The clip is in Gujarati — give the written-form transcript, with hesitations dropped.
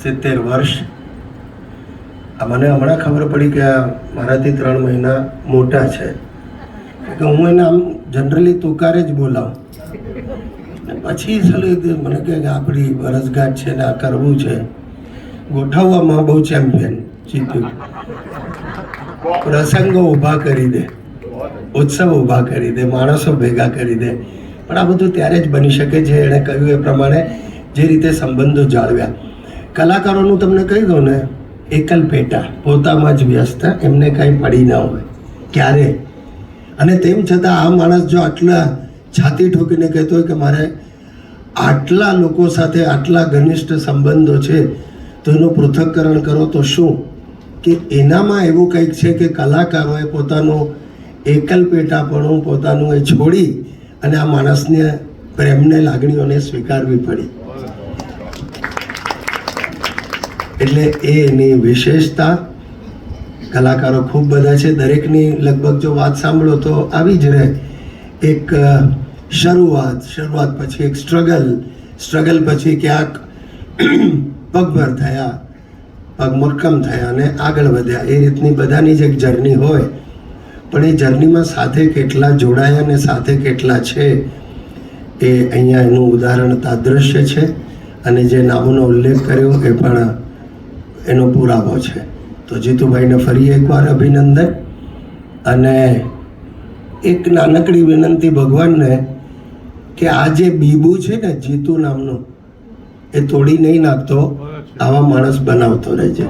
70 વર્ષ. મને હમણાં ખબર પડી કે આ મારાથી 3 મહિના મોટા છે કે હું એને આમ જનરલી તુકારે જ બોલાવું. પછી મને કહે કે આપણી વરસગાંઠ છે ને આ કરવું છે. ગોઠવવામાં બહુ ચેમ્પિયન જીત્યું. પ્રસંગો ઊભા કરી દે, ઉત્સવ ઊભા કરી દે, માણસો ભેગા કરી દે. પણ આ બધું ત્યારે જ બની શકે છે એણે કહ્યું એ પ્રમાણે જે રીતે સંબંધો જાળવ્યા. કલાકારોનું તમને કહી દઉં ને, એકલ પેટા, પોતામાં જ વ્યસ્ત, એમને કાંઈ પડી ના હોય ક્યારે. અને તેમ છતાં આ માણસ જો આટલા છાતી ઠોકીને કહેતો હોય કે મારે આટલા લોકો સાથે આટલા ઘનિષ્ઠ સંબંધો છે, તો એનું પૃથ્થકરણ કરો તો શું કે એનામાં એવું કંઈક છે કે કલાકારોએ પોતાનું એકલ પેટાપણું પોતાનું એ છોડી અને આ માણસને પ્રેમને લાગણીઓને સ્વીકારવી પડી. એટલે એની વિશેષતા. કલાકારો ખૂબ બધા છે, દરેકની લગભગ જો વાત સાંભળો તો આવી જ રહે. એક શરૂઆત પછી એક સ્ટ્રગલ પછી ક્યાંક પગભર થયા, પગ મક્કમ થયા અને આગળ વધ્યા. એ રીતની બધાની જ એક જર્ની હોય. પણ એ જર્નીમાં સાથે કેટલા જોડાયા અને સાથે કેટલા છે એ અહીંયા એનું ઉદાહરણ તાદ્રશ્ય છે. અને જે નામોનો ઉલ્લેખ કર્યો એ પણ એનો પુરાવો છે. તો જીતુભાઈને ફરી એકવાર અભિનંદન. અને એક નાનકડી વિનંતી ભગવાનને કે આ જે બીબુ છે ને જીતુ નામનું, એ તોડી નહીં નાખતો, આવા માણસ બનાવતો રહેજે.